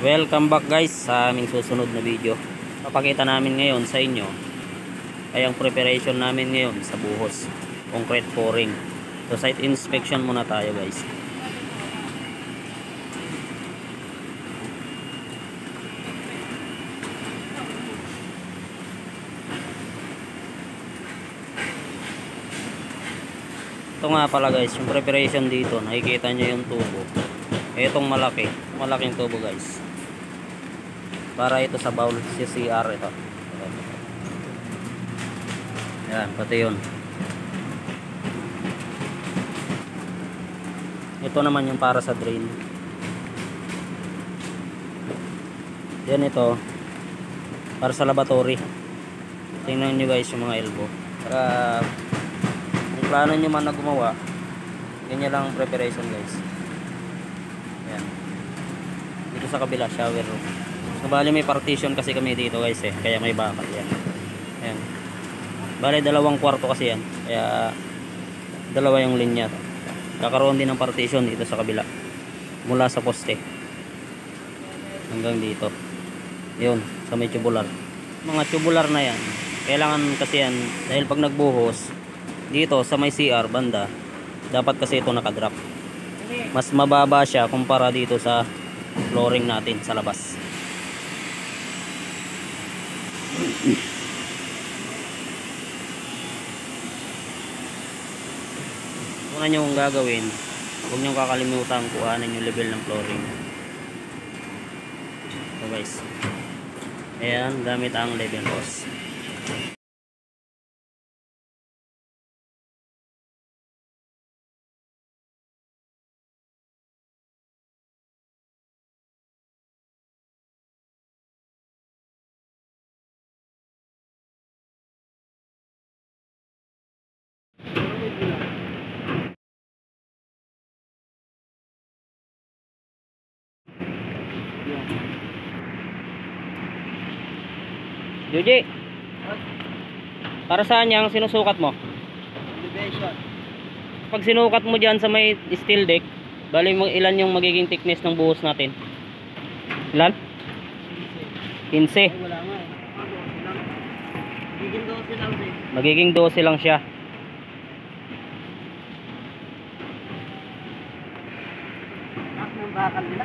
Welcome back guys sa aming susunod na video. Papakita namin ngayon sa inyo ay ang preparation namin ngayon sa buhos concrete pouring. So site inspection muna tayo guys. Ito nga pala guys, yung preparation dito, nakikita nyo yung tubo. Itong malaking tubo guys, para ito sa bowl CCR ito. Yan, pati yun. Ito naman yung para sa drain. Yan ito, para sa laboratory. Tingnan nyo guys yung mga elbow. Para kung plano nyo man na gumawa, ganyan lang preparation guys. Yan. Dito sa kabila, shower room. So, bali may partition kasi kami dito guys kaya may bakal yan. Ayan. Bali 2 kwarto kasi yan, kaya 2 yung linya. Kakaroon din ng partition dito sa kabila, mula sa poste hanggang dito. Yun, sa may tubular. Mga tubular na yan, kailangan kasi yan, dahil pag nagbuhos dito sa may CR banda, dapat kasi ito nakadrop. Mas mababa siya kumpara dito sa flooring natin sa labas. Una nyo kung gagawin, huwag nyo kakalimutan kuhanin yung level ng flooring. So guys, ayan, gamit ang level hose. Joji, para saan yung sinusukat mo? Elevation. Pag sinukat mo dyan sa may steel deck, bali mo ilan yung magiging thickness ng buhos natin? Ilan? 15. Ay, wala nga eh. Magiging 12 lang eh. Magiging 12 lang siya. Nak ng bakal nila.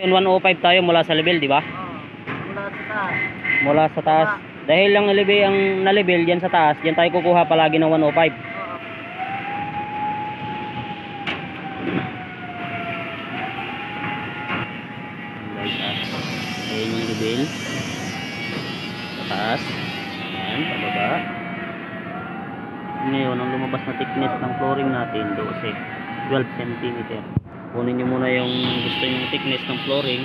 Ngayon 105 tayo mula sa level, di ba? Oo. Mula sa taas. Mula sa taas. Dahil ang na-level diyan sa taas, diyan tayo kukuha palagi ng 105. Oo. Ayan yung level. Sa taas. Ayan, pababa. Ngayon, ang lumabas na thickness ng flooring natin, 12 cm. Kunin nyo muna yung gusto yung thickness ng flooring,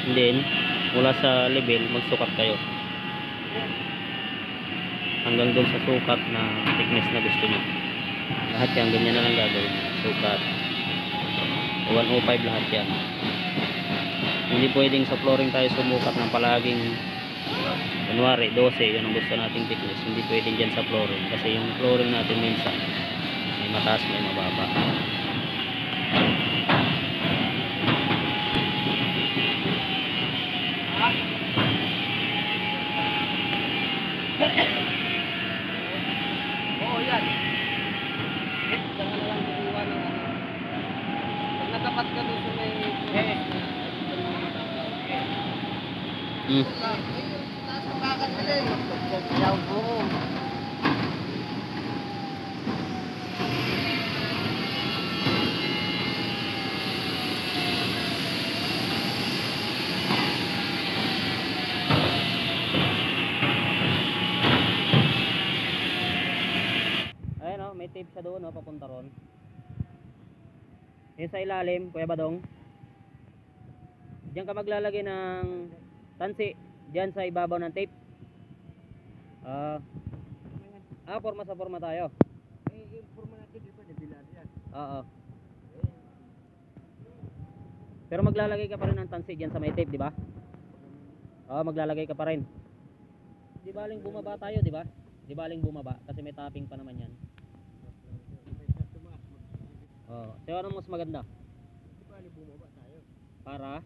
and then mula sa level magsukat kayo hanggang doon sa sukat na thickness na gusto nyo. Lahat yan ganyan na lang gagawin, sukat 105 lahat yan. Hindi pwedeng sa flooring tayo sumukat ng palaging kunwari 12 yun ang gusto nating thickness. Hindi pwedeng dyan sa flooring, kasi yung flooring natin minsan may mataas may mababa. Oo, yan. Diyan ka na lang kukuha ng ano. Pag natapat ka doon sa may... Taas ng bakal nila eh. Yaw po. Ayan o, may tape siya doon o, papunta ron. Yung sa ilalim, Kuya Badong, diyan ka maglalagay ng tansi, diyan sa ibabaw ng tape. Forma sa forma tayo. Yung forma natin, di ba? Nabilad yan. Oo. Pero maglalagay ka pa rin ng tansi diyan sa may tape, di ba? Oo, maglalagay ka pa rin. Di baling bumaba tayo, di ba? Di baling bumaba kasi may topping pa naman yan. Oh, so ano mas maganda? Di bali bumaba tayo. Para?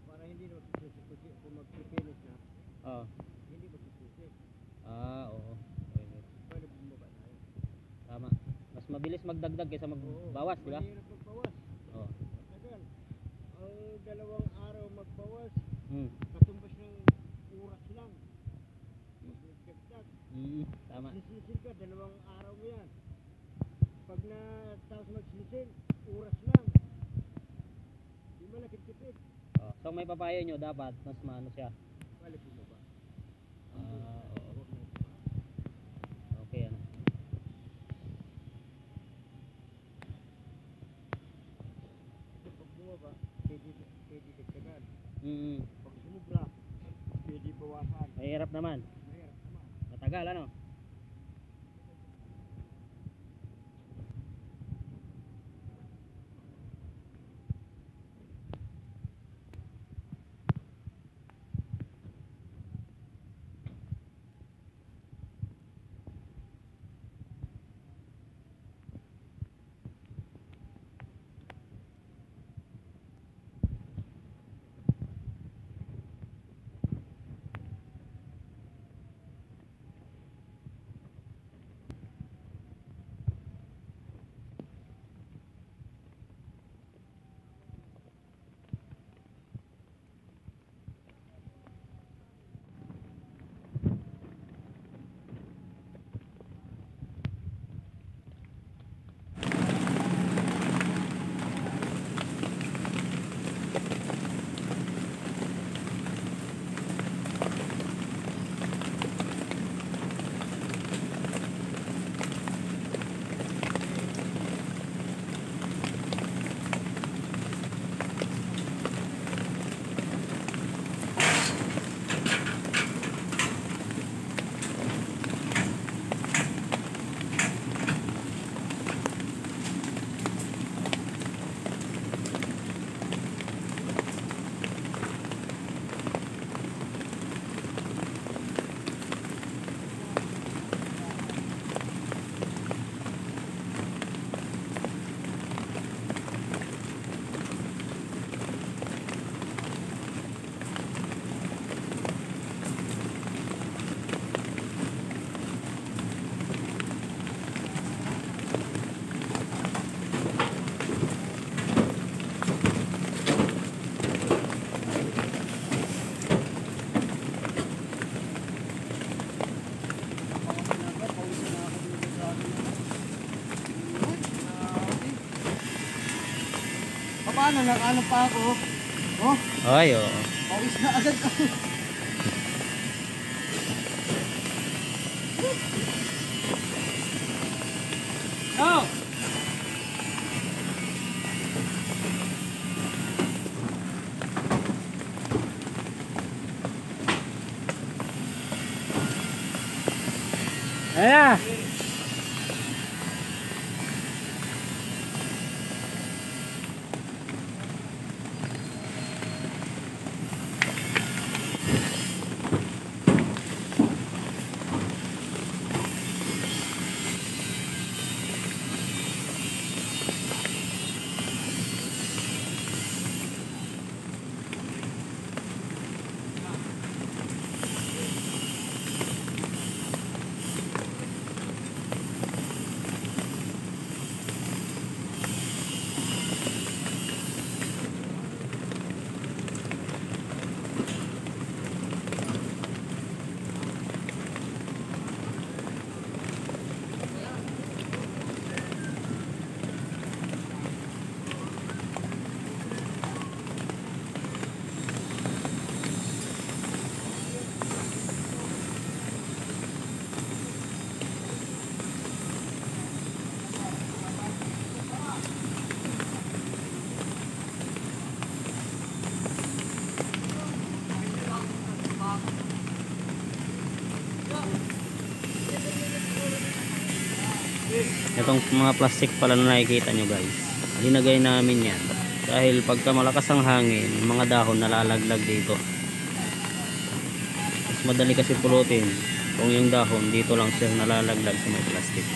Para hindi na magsususi kung mag-finish na, Oh. hindi magsususi. Oo. Pwede. Bali bumaba tayo. Tama. Mas mabilis magdagdag kaysa magbawas, di ba? Mahirap magbawas. Oo. Matagal. Ang 2 araw magbawas, Hmm. katumbas ng oras lang. Magdagdag. Tama. Sisisil ka, 2 araw mo yan. Pag na tapos magsisisil, oras lang. Di malakit tipid. Oh. So may papayo nyo dapat mas maano siya. Bali bumaba. Oo. Huwag na ito. Okay ano. Pag bumaba, pwede dagdagan. Pag sumubra, pwede bawasan. Mahirap naman. Mahirap naman. Matagal ano. Paano? Nakaano pa ako? Oh, Ay, oo. pawis na agad ako. No! Ayan. Itong mga plastic pala na nakikita nyo guys, linagay namin yan dahil pagka malakas ang hangin, mga dahon nalalaglag dito. Mas madali kasi pulutin kung yung dahon dito lang siya nalalaglag sa may plastic.